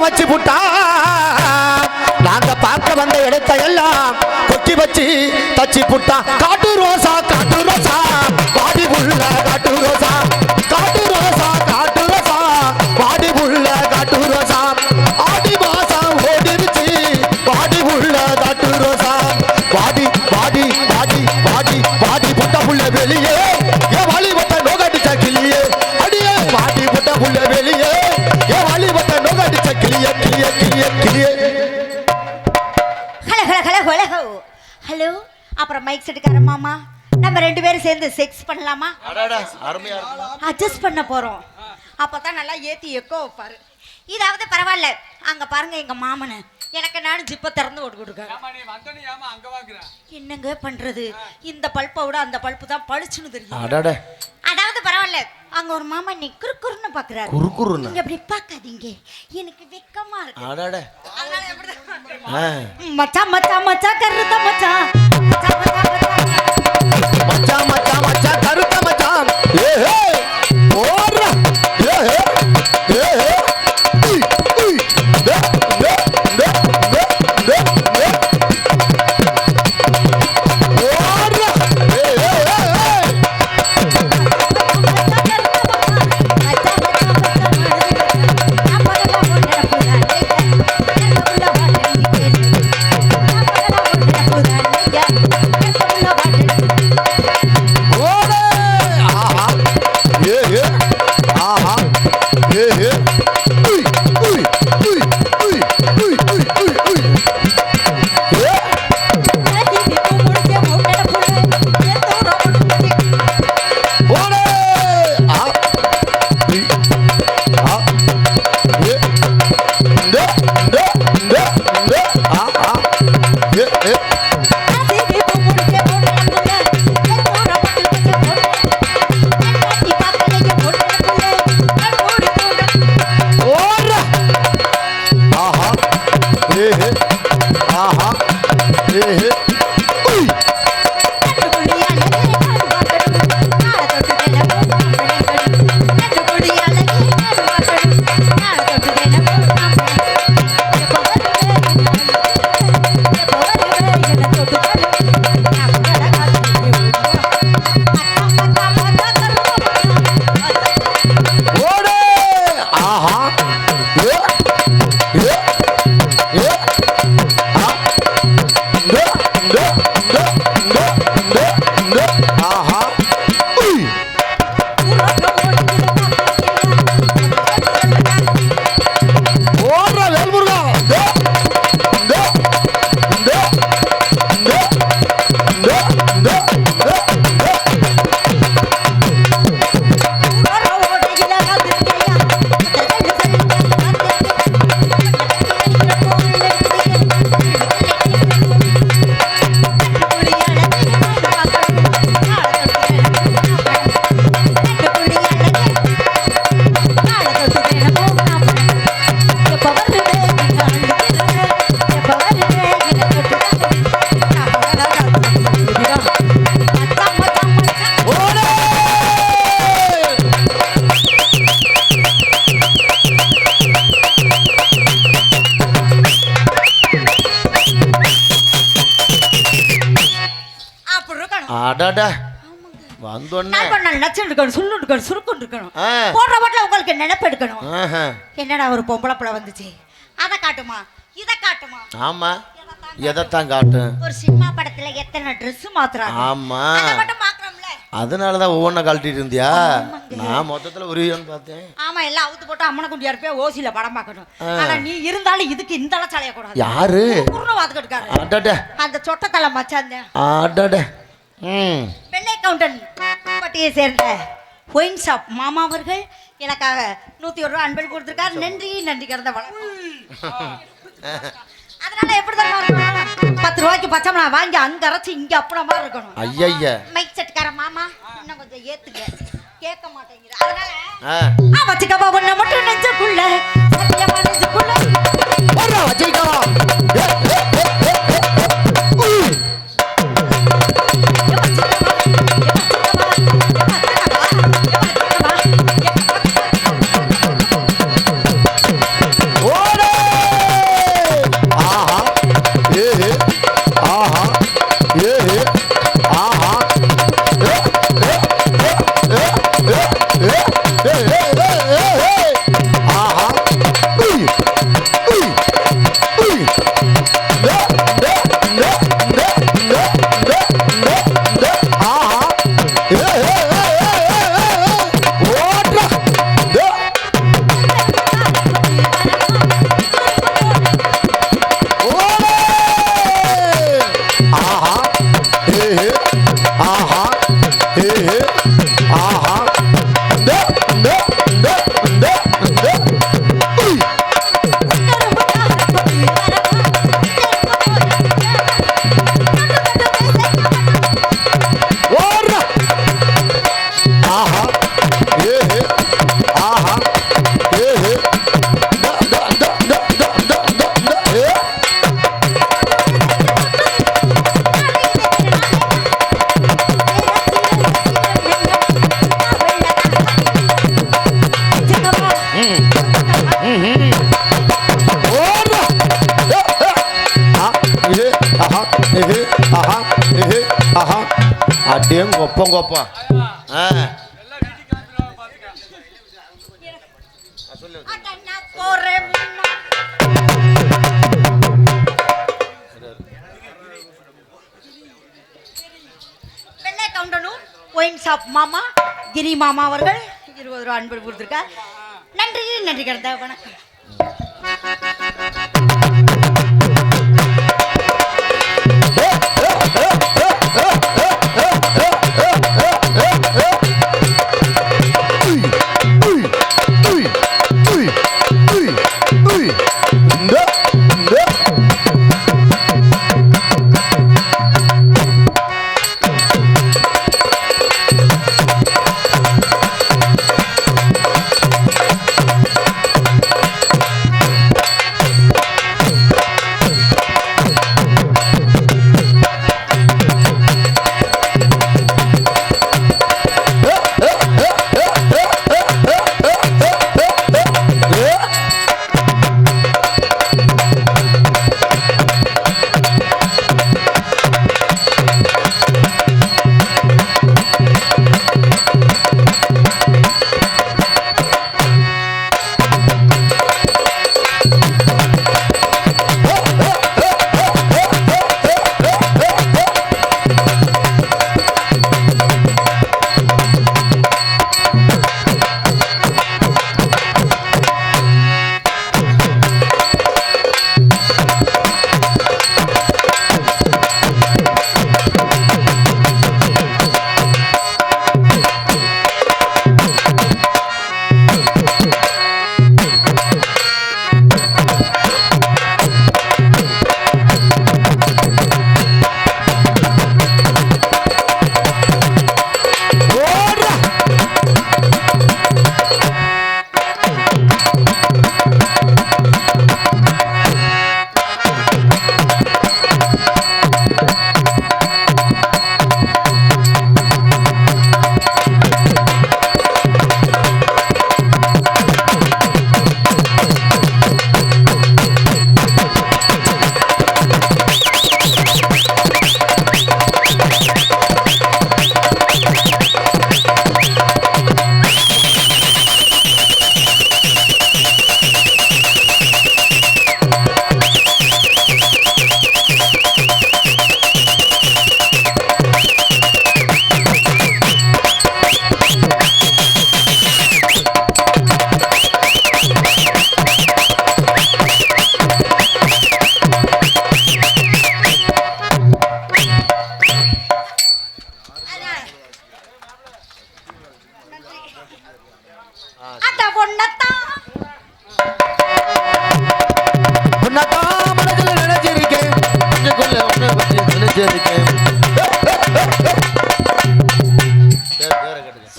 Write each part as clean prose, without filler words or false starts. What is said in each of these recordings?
வச்சு புட்டா நாங்க பார்க்க வந்த இடத்தை எல்லாம் கொட்டி வச்சு தச்சு புட்டா காட்டு ரோசா வாடி புள்ள காட்டு ரோசா வாடி புள்ள காட்டு ரோசா ஆடி மாசம் ஓடிருச்சு வாடி புள்ள காட்டு ரோசா வாடி வாடி வாடி வாடி வாடி புட்ட புள்ள வெளியே ஏ வாலி வட்ட நோகடிச்ச கிளியே அடியே வாடி புட்ட புள்ள வெளியே ஏ வாலி வட்ட நோகடிச்ச கிளியே கிளியே கிளியே கிளியே. ஹலோ அப்புறம் மைக் செட்டுக்கார மாமா நம்ம ரெண்டு பேரும் சேர்ந்து செக்ஸ் பண்ணலாமா? அட்ஜஸ்ட் பண்ண போறோம். அப்பதான் நல்லா ஏத்தி எக்கோ வைப்பாரு. இதாவது பரவாயில்ல. அங்க பாருங்க எங்க மாமனை எனக்கு நானும் ஜிப்ப திறந்து ஓட்டுக்கிட்டு என்னங்க பண்றது? இந்த பல்பை விட அந்த பல்பு தான் பளிச்சுன்னு தெரியும். அதாவது பரவாயில்ல. அங்க ஒரு மாமா நீ குறுக்குறுன்னு பாக்குறாரு. நீங்க அப்படி பாக்காதீங்க, எனக்கு வெக்கமா இருக்கு. மச்சான் மச்சான் மச்சான் கருத்த மச்சான் மச்சான் மச்சான் மச்சான் கருத்த மச்சான் என்னடா ஒரு பொம்பளை பிள்ளை வந்துச்சு, அதை காட்டுமா இதை காட்டுமா? ஆமா, எதைத்தான் காட்டும். ஒரு சினிமா படத்துல எத்தனை ட்ரெஸ் மாத்துறாங்க. ஆமா, அதை மட்டும் மாத்துறோம்ல. அதனாலதான் ஒவ்வொன்ன கழட்டிட்டு இருந்தியா? நான் மொத்தத்துல ஒரு பார்த்தேன். ஆமா, எல்லாம் அவுத்து போட்டு அம்மனை குண்டியா இருப்பே ஓசில படம் பார்க்கணும். ஆனா நீ இருந்தாலும் இதுக்கு இந்த அளவு சாலைய கூடாது. யாரு வாத்துக்கிட்டு அந்த சொட்டத்தலை மச்சாந்த வெள்ளை கவுண்டன் பட்டியை சேர்ந்த ஒயின் ஷாப் மாமா அவர்கள் எனக்காக 101 ரூபா அன்பளிப்பு கொடுத்திருக்காரு. நன்றி நன்றி கறந்த வணக்கம். அதனால எப்படி தான் 10 ரூபாய்க்கு பச்சை நான் வாங்கி அங்க அரைச்சு இங்க அப்பள மாதிரி இருக்கணும். ஐயா மைக் செட்கார மாமா இன்னும் கொஞ்சம் ஏத்துக்க, கேட்க மாட்டேங்குது. அதனால வச்சுக்கப்பா ஒண்ணு மட்டும் நெஞ்சுக்குள்ள சத்தியமா நெஞ்சுக்குள்ள வச்சுக்கோ. ஓட அடேங்க ஒப்பங்கப்பா மாமா கிரி மாமா அவர்கள் 20 ரூபா அன்பு கொடுத்துருக்கார். நன்றி நன்றி கடந்த வணக்கம்.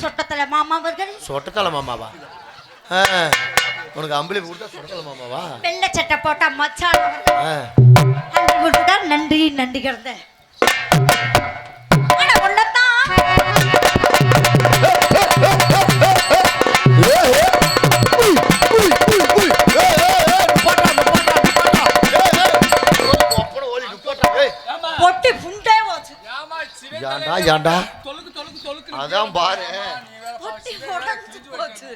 சொட்டத்தல மாமா அவர்கள். சொட்டத்தல மாமாவா? உனக்கு அம்பளி கொடுத்தா சொட்டத்தல மாமாவா? வெள்ளை சட்டை போட்டா மச்சான். நன்றி நன்றி கிடந்த பொட்டி புண்டே போச்சு. ஏண்டா ஏண்டா அதான் பாரு பொட்டி உடைஞ்சு போச்சு.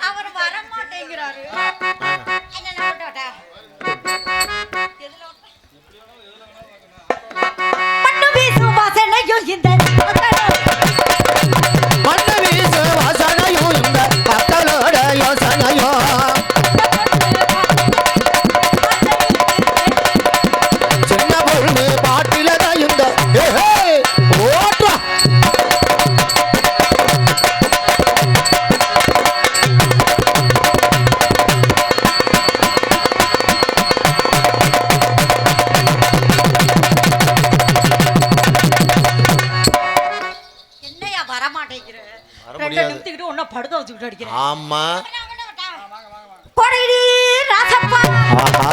அவர் வர மாட்டேங்கிறாரு. மண்ணு வீசும் வாசனையும் இந்த மண்ணு வீசும் வாசனையும் இந்த மக்களோட யோசனையோ சின்ன பொண்ணு பாட்டில தான் இந்த ஓட்டா படுக்க வச்சுக்கிட்டு அடிக்கிறேன். ஆமா. கொடைடி ராசப்பா. ஆஹா.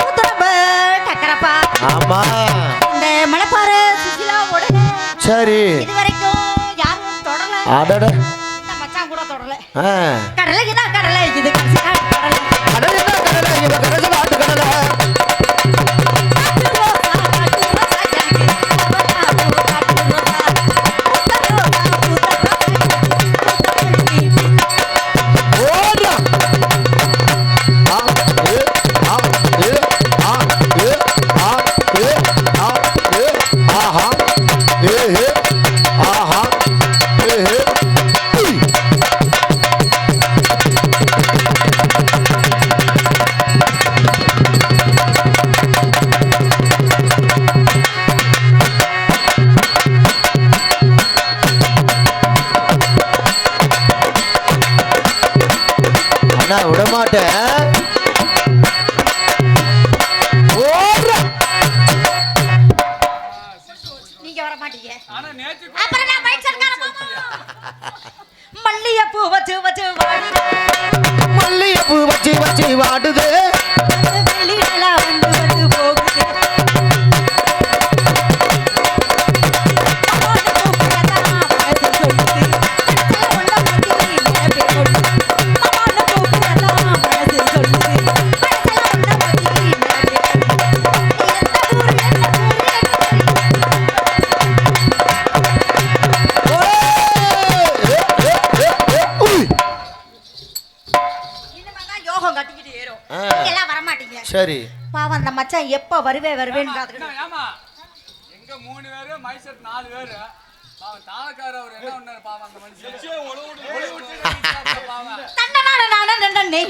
உத்தரப்ப டக்கரப்பா. ஆமா. இந்த மலைப்பாறை சுசிலாவோட சரி. இது வரைக்கும் யாரும் தொடல. அடட. இந்த மச்சான் கூட தொடல. கடலை இது கடலை. கடலை இவ கரச பாட்டு கடலை. விடமாட்டேன். நீங்க வர மாட்டீங்க. அப்புறம் நான் பைக் சர்க்கார மாமா. மல்லிகைப்பூ வச்சு வச்சு வாடுது. மல்லிகைப்பூ வச்சு வச்சு வாடுது. வெளியில வந்து வந்து போகுது. சரி. பாவம் அந்த மச்சான் எப்ப வருவேன்னு காத்துக்கிட்டு. ஆமா. எங்க 3 பேரு மைசெட் 4 பேரு. பாவம் தாளக்கார அவர் என்ன பண்ணாரு பாவம் அந்த மனுஷன். பாவம். தன்னனான நானே தானே.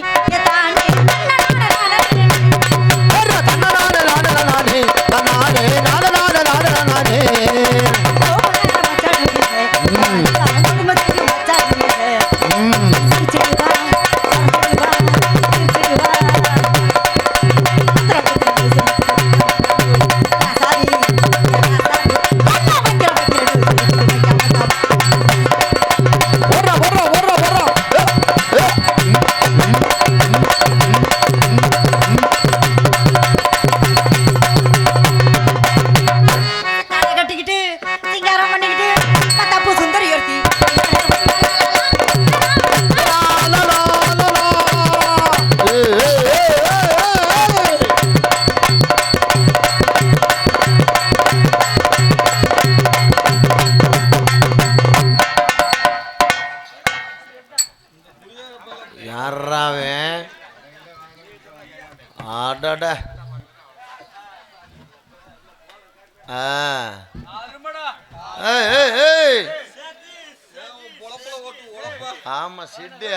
ஆமா சிட்டு.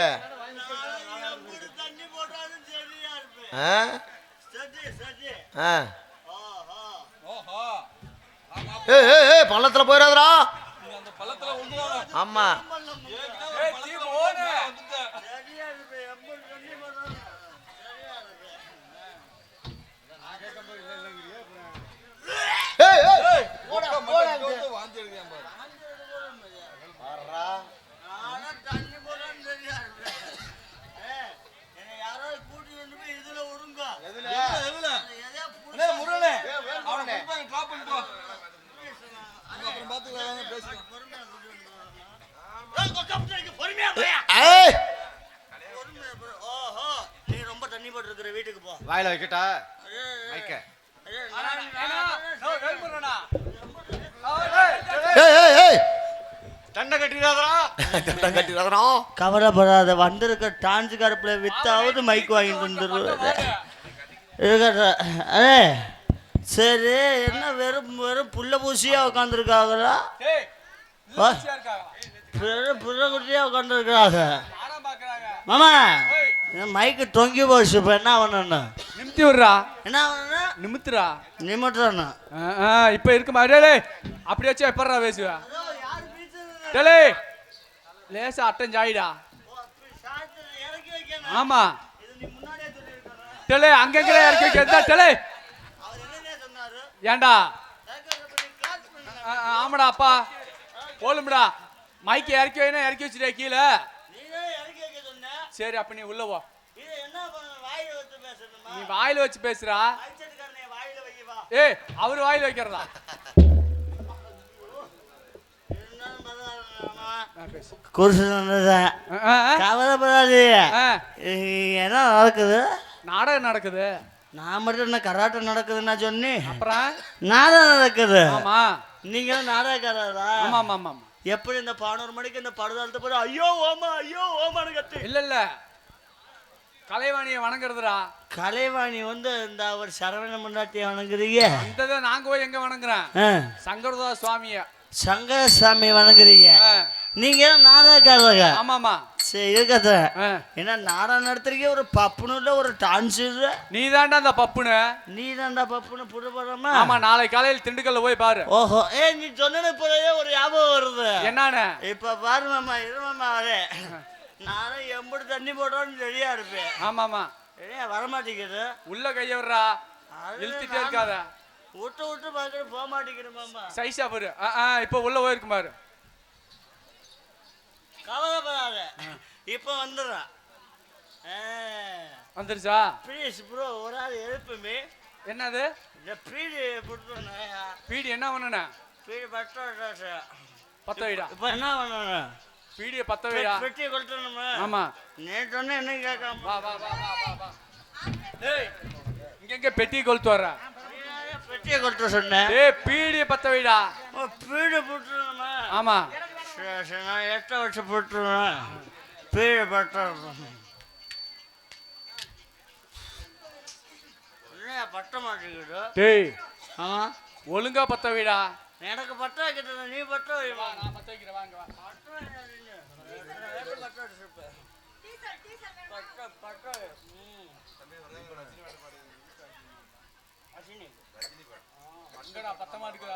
பள்ளத்துல போயிடாதரா. ஆமா வீட்டுக்கு போ. வாயில வைக்கட்டா? கவலைப்படாத, வந்திருக்க டான்ஸ் கருப்புல வித்தாவது மைக் வாங்கிட்டு வந்துருவாரு. சரி, என்ன வெறும் வெறும் புள்ள பூசியா உட்காந்துருக்காங்களா? புள்ள குட்டியா உட்காந்துருக்காங்க. மாமா மைக்கு தொங்கி போச்சு. இப்ப என்ன பண்ணணும்? நிமித்தி விடுறா. என்ன பண்ணணும்? நிமித்துறா. நிமிட்டுறணும். இப்ப இருக்கு மாதிரி அப்படி வச்சு எப்படா பேசுவா? டேலே லேசா அட்டன் ஜாயிடா. ஆமா டேலே அங்க எங்க இறக்கி வைக்கிறதா? டேலே ஏண்டா? ஆமாடா அப்பா போலும்டா. மைக்கு இறக்கி வைனா இறக்கி வச்சுட்டே கீழே. சரி அப்ப நீ உள்ள போ. இது என்ன பண்ண வாயில வச்சு பேசணுமா? நீ வாயில வச்சு பேசுறா. மைக் செட்டுக்காரனே வாயில வைய வா. ஏய் அவர் வாயில வைக்கிறதா? இருந்தாலும் பரவாயில்லைம்மா. பேசு. குருசன் வந்ததான். கவலைப்படாது. என்ன நடக்குது? நாடகம் நடக்குது. நான் மட்டும் என்ன கராட்டை நடக்குதுன்னா சொன்னேன். அப்புறம் நாடகம் நடக்குது. ஆமா. நீங்க நாடகக்காரரா? ஆமா ஆமா ஆமா. எப்படி இந்த 11 மணிக்கு இந்த படுதாலத்தை போய் ஐயோ ஓமா ஐயோ ஓமான்னு கத்து? இல்ல கலைவாணியை வணங்குறதுடா. கலைவாணி வந்து இந்த அவர் சரவண முன்னாட்டிய வணங்குறீங்க. அந்த நாங்க போய் எங்க வணங்குறேன்? சங்கரதாஸ் சுவாமிய. சங்கரசாமி வணங்குறீங்க. நீங்க நாடகக்காரங்க. ஆமாமா. சரி இருக்கத. என்ன நாடகம் நடத்துறீங்க? ஒரு பப்புனு இல்ல ஒரு டான்ஸ் இல்ல. நீ தாண்டா அந்த பப்புனு. நீ தாண்டா பப்புனு புடுபடமா? ஆமா நாளை காலையில் திண்டுக்கல்ல போய் பாரு. ஓஹோ நீ சொன்னது போலவே ஒரு ஞாபகம் வருது. என்னன்னு? இப்ப பாரு மாமா இருமாமா வரே. நானும் எம்படி தண்ணி போடுறோன்னு ரெடியா இருப்பேன். ஆமாமா. வரமாட்டேங்குது. உள்ள கைய விடுறா. இழுத்துட்டே இருக்காத. விட்டு விட்டு பாக்குற போக மாட்டேங்கிறேன் மாமா. சைஸா பாரு. இப்ப உள்ள போயிருக்கு பாரு. கவலைப்படாத. இப்ப வந்துடுறான். வந்துருச்சா? ப்ளீஸ் ப்ரோ ஒரு ஆள் எழுப்புமே. என்னது? இந்த பீடி கொடுத்துருந்தேன். பீடி என்ன பண்ணன? பீடி பத்த வைடா. இப்போ என்ன பண்ணணும்? பீடியை பத்த வைடா. பெட்டியை கொடுத்துடணுமா? ஆமா. நேற்று ஒன்று என்ன கேட்காம வா வா வா வா வா. டேய் இங்க பெட்டியை கொளுத்து வர. பெட்டியை கொடுத்து சொன்னேன். டேய் பீடியை பத்த வைடா. பீடி போட்டுருணுமா? ஆமா. சரி நான் 8 வருஷம் போட்டுருவேன். பீடி பட்ட பட்ட மாட்டேங்குது. டேய் ஆமா ஒழுங்கா பத்த வைடா. எனக்கு பட்ட வைக்கிறது நீ பட்ட வைவா. நான் பத்த வைக்கிறேன் வாங்க வா. பத்தமா இருக்குது.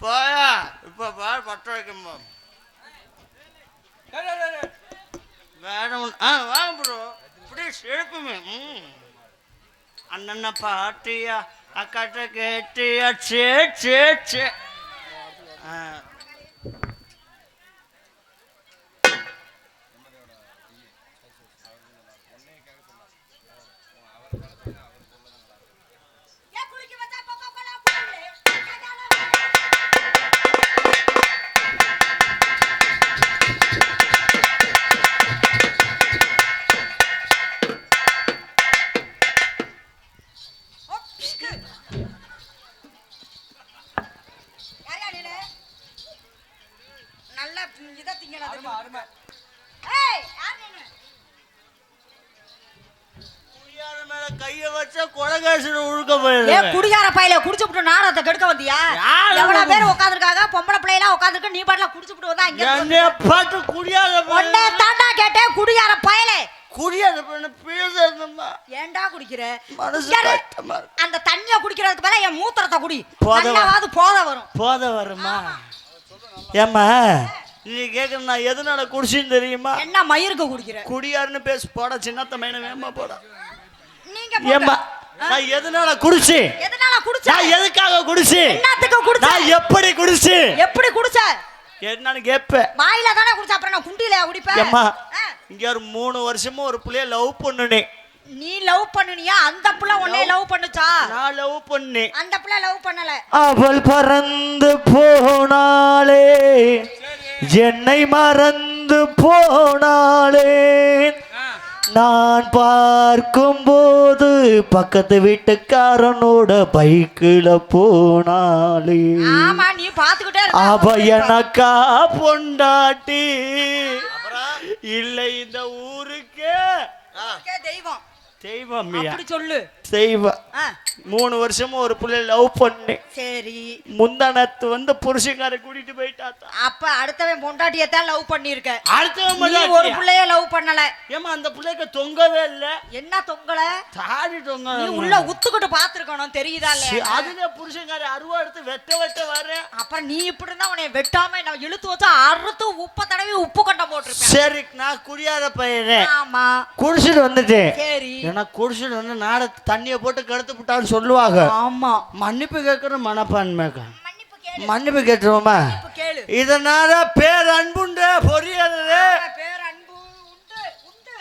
போயா இப்ப பாரு பட்ட வைக்கும் வேணும். வாங்க ப்ரோ ப்ளீஸ் எழுப்புமே. அண்ணன பாட்டியா அக்காட்ட கேட்டியா? சே சே சே. கைய வச்சா கொலகாசுல உழுக்க போயிடுது. குடிகார பையில குடிச்சுட்டு நாடகத்தை கெடுக்க வந்தியா? எவ்வளவு பேர் உட்காந்துருக்காங்க, பொம்பளை பிள்ளைலாம் உட்காந்துருக்க, நீ பாட்டுல குடிச்சுட்டு வந்தா இங்க பாட்டு குடியாத ஒன்னே தாண்டா கேட்டேன். குடிகார பயலே குடியாத பண்ண பேசணுமா? ஏன்டா குடிக்கிற? மனசு கஷ்டமா இருக்கு. அந்த தண்ணிய குடிக்கிறதுக்கு பதிலா என் மூத்திரத்தை குடி. போத வரும். போத வருமா? ஏம்மா நீ கேட்க நான் எதனால குடிச்சுன்னு தெரியுமா? என்ன மயிருக்கு குடிக்கிற? குடியாருன்னு பேசு போட சின்னத்த மைன வேமா போட. நீங்க ஏம்மா நான் எதனால குடிச்சு? எதனால குடிச்ச? நான் எதுக்காக குடிச்சு? என்னத்துக்கு குடிச்ச? நான் எப்படி குடிச்சு? எப்படி குடிச்ச? என்னன்னு கேப்ப. வாயில தானே குடிச்ச, அப்புறம் நான் குண்டில குடிப்பேன். ஏம்மா இங்க ஒரு 3 வருஷமா ஒரு புள்ளைய லவ் பண்ணுனே. நீ லவ் பண்ணுனியா? அந்த புள்ள உன்னை லவ் பண்ணுச்சா? நான் லவ் பண்ணேன். அந்த புள்ள லவ் பண்ணல. அவள் பறந்து போனாளே, என்னை மறந்து போனாளே. நான் பார்க்கும்போது பக்கத்து வீட்டுக்காரனோட பைக்கில போனாளே. ஆமா நீ பாத்துக்கிட்டே இருக்க. அவ எனக்கா பொண்டாட்டி இல்லை இந்த ஊருக்கே தெய்வம். தெய்வம் அப்படி சொல்லு. தெய்வம். 3 வருஷமா ஒரு புள்ளை லவ் பண்ணேன். சரி முந்தானத்து வந்து புருஷங்கார கூட்டிட்டு போயிட்டாத்தா. அப்ப அடுத்தவன் பொண்டாட்டியத்தான் லவ் பண்ணிருக்க. அடுத்தவன் ஒரு புள்ளைய லவ் பண்ணல. ஏமா அந்த புள்ளைக்கு தொங்கவே இல்ல. என்ன தொங்கல? தாடி தொங்க. நீ உள்ள உத்துக்கிட்டு பாத்துக்கணும் தெரியுதா இல்லையா? அதுல புருஷங்கார அருவா எடுத்து வெட்ட வரேன். அப்புறம் நீ இப்படி இருந்தா உன்னை வெட்டாம நான் இழுத்து வச்சா அறுத்து உப்பு தடவி உப்பு கொண்ட போட்டிருப்பேன். சரி நான் குடியாத பையனே. ஆமா குடிச்சிட்டு வந்துட்டேன். சரி ஏன்னா குடிச்சிட்டு வந்து நாட தண்ணிய போட்டு கெடுத்து விட்டான்னு சொல்லுவாங்க. ஆமா மன்னிப்பு கேட்கற மனப்பான்மை. மன்னிப்பு கேட்டுருவோமா? இப்ப கேளு. இதனால பேர் அன்புண்ட பொரியலே, பேர் அன்பு உண்டு உண்டு.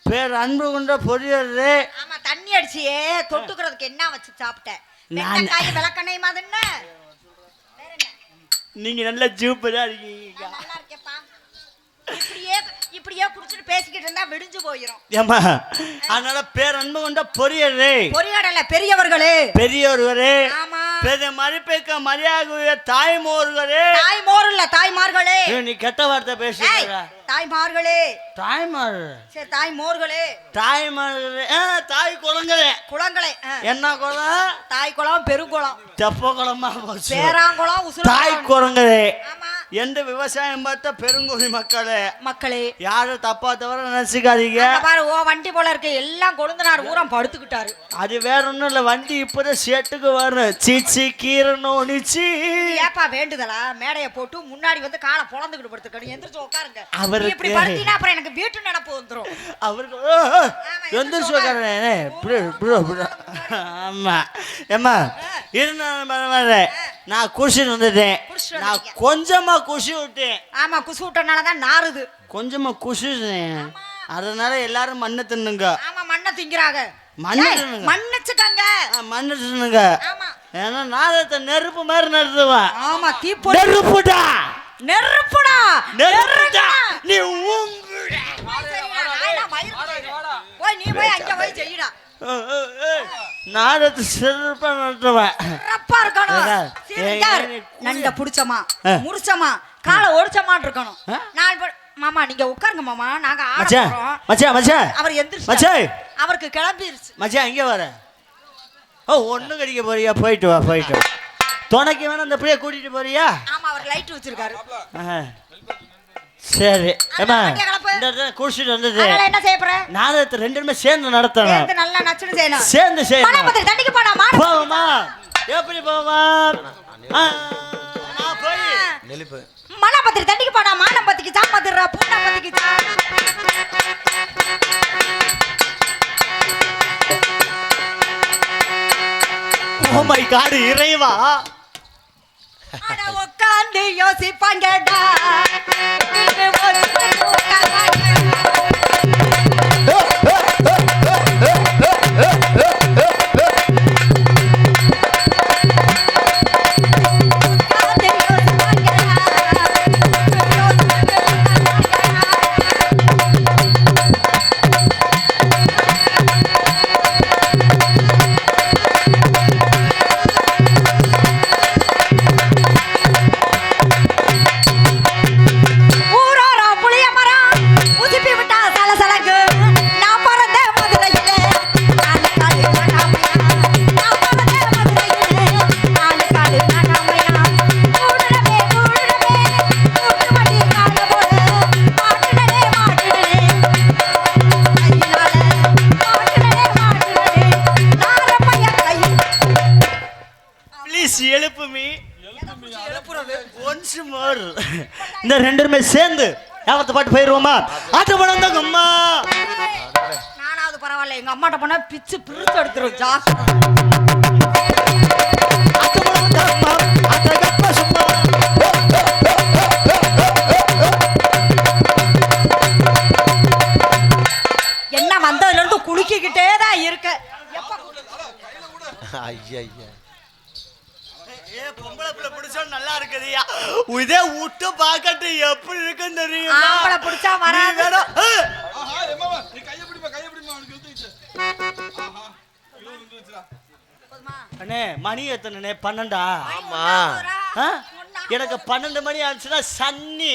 பேர் அன்பு கொண்ட பொரியலே. ஆமா, தண்ணி அடிச்சியே தொட்டுக்கிறதுக்கு என்ன வச்சு சாப்பிட்ட? நான் வெண்டைக்காய் விளக்கெண்ணெய் மாதிரி என்ன? வேற என்ன? நீங்க நல்ல சூப்பரா இருக்கீங்க. நான் நல்லா இருக்கேன்ப்பா. இப்படியே குடிச்சிட்டு பேசிக்கிட்டு இருந்தா விடிஞ்சு போயிரும். ஏமா, அதனால பேர் அன்பு கொண்ட பொரியலே, பொறியாடல பெரியவர்களே, பெரியவர்களே, ஆமா, பெரிய மதிப்பிக்க மரியாதை தாய்மோர்களே. தாய்மோர் இல்ல தாய்மார்களே. நீ கெட்ட வார்த்தை பேசுற. தாய்மார்களே, தாய்மார், சரி தாய்மோர்களே, தாய்மார்களே, தாய் குளங்களே. குளங்களே, என்ன குளம்? தாய் குளம், பெருங்குளம், தெப்ப குளமா போச்சு. பேராங்குளம், தாய் குளங்களே. ஆமா, எந்த விவசாயம் பார்த்த பெருங்குடி மக்களே, மக்களே, யாரும் தப்பா தவிர நினைச்சுக்காதீங்க. பாரு, ஓ வண்டி போல இருக்கு, எல்லாம் கொழுந்தனார் ஊரம் படுத்துக்கிட்டாரு. அது வேற ஒண்ணும் இல்ல, வண்டி இப்பதான் செட்டுக்கு வரும். சீச்சி கீரை நோனிச்சு. ஏப்பா வேண்டுதலா? மேடைய போட்டு முன்னாடி வந்து காலை பொழந்துக்கிட்டு படுத்துக்கணும். எந்திரிச்சு உட்காருங்க. அவருக்கு இப்படி படுத்தீங்கன்னா அப்புறம் எனக்கு வீட்டு நினைப்பு வந்துரும். அவருக்கு எந்திரிச்சு உட்காருறேன். ஆமா ஏம்மா, இருந்தாலும் பரவாயில்ல. நான் குஷின்னு வந்துட்டேன். நான் கொஞ்சமா குஷி விட்டேன். ஆமா, குசு விட்டனாலதான் நாறுது. கொஞ்சமா குஷி, அதனால எல்லாரும் மண்ணை தின்னுங்க. ஆமா, மண்ணை திங்கிறாங்க. மண்ணை தின்னுங்க, மன்னிச்சுக்கங்க. மண்ணை தின்னுங்க. ஆமா, ஏன்னா நாதத்தை நெருப்பு மாதிரி நடத்துவேன். ஆமா, தீப்பொறி நெருப்புடா, நெருப்புடா, நெருப்புடா. நீ போய் நீ போய் அங்க போய் செய்யடா. நாடத்தை சிறப்பா நடத்துவேன். சிறப்பா இருக்கணும். நண்ட புடிச்சமா, முறிச்சமா, காலை ஒடிச்சமான்னு இருக்கணும். நாலு மாமா நீங்க உட்காருங்க மாமா, நாங்க மச்சான் ஆடுறோம். மச்சான் மச்சான் அவர் எந்திரிச்சு மச்சான், அவருக்கு கிளம்பிருச்சு. மச்சான் இங்க வர. ஓ, ஒண்ணு கடிக்க போறியா? போயிட்டு வா, போயிட்டு வா. துணைக்கு வேணா அந்த பிள்ளைய கூட்டிட்டு போறியா? ஆமா, அவர் லைட் வச்சிருக்காரு. சரி ஏமா, வண்டியை கிளப்பு. இந்த குடிச்சிட்டு வந்தது. அதனால என்ன செய்ய போற? நாதத்தை ரெண்டுமே சேர்ந்து நடத்தணும். சேர்ந்து நல்லா நச்சுன்னு செய்யணும். சேர்ந்து செய்யணும். மணப்பத்திரி தண்டிக்கு போடா. போமா, எப்படி போமா? நான் போய் நெலிப்பு மணப்பத்திரி தண்டிக்கு போடா. மானப்பத்திக்கு சாப்பத்திரா, பூண்டப்பத்திக்கு ஓ மை காட், இறைவா. அட உட்கார்ந்து யோசிப்பாங்கடா. இந்த ரெண்டுமே சேர்ந்து யாவத்தை பாட்டு போயிருவோமா? ஆட்ட படம் தான் அம்மா. நானாவது பரவாயில்ல, எங்க அம்மாட்ட போனா பிச்சு பிரிச்சு எடுத்துரும். ஜாஸ் ஆட்ட படம் தான் அம்மா. ஆட்ட கப்பா சும்மா. என்ன வந்ததுல இருந்து குலுக்கிக்கிட்டே தான் இருக்க. ஐயா ஐயா, பொம்பளை பிள்ளை பிடிச்சா நல்லா இருக்குதுயா. இதே விட்டு பாக்கட்டு எப்படி இருக்குன்னு தெரியும். ஆம்பளை பிடிச்சா வராது. அண்ணே, மணி எத்தனை? 12. ஆமா, எனக்கு 12 மணி ஆச்சுன்னா சன்னி.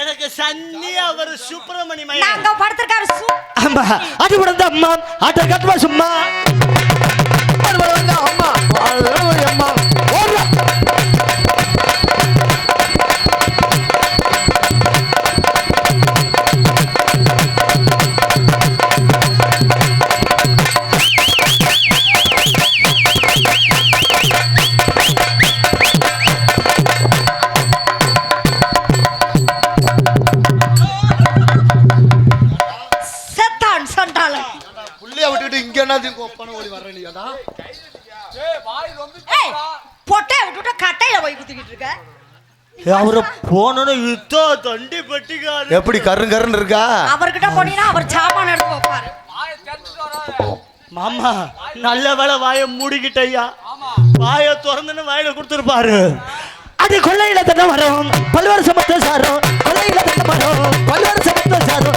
எனக்கு சன்னி. அவர் சுப்பிரமணி மையா நாங்க படுத்திருக்காரு. அம்மா ஆட்ட படம் தான் அம்மா. ஆட்ட கட்டுவா சும்மா. அம்மா அம்மா செத்தான் சண்டாளன். புள்ளைய விட்டுட்டு இங்க என்ன ஒப்பன ஓடி வர்றேன். ஏய் வாய் ரொம்ப ஏய் பொட்டையை விட்டுட்டு கட்டையில போய் குத்திக்கிட்டு இருக்க அவரை போனோன்னு யுத்தோ தண்டி பட்டிக்காரு எப்படி கருன்னு இருக்கா? அவர்கிட்ட போனீங்கன்னா அவர் சாமான எடுத்து வைப்பாரு. மாமா நல்ல வேலை வாயை மூடிக்கிட்டய்யா. வாயை திறந்துன்னு வாயில கொடுத்துருப்பாரு. அடி கொள்ளையில தண்ண வரும் பல்வேறு சமத்த சாரம், கொள்ளையில தண்ண வரும் பல்வேறு சமத்த சாரம்.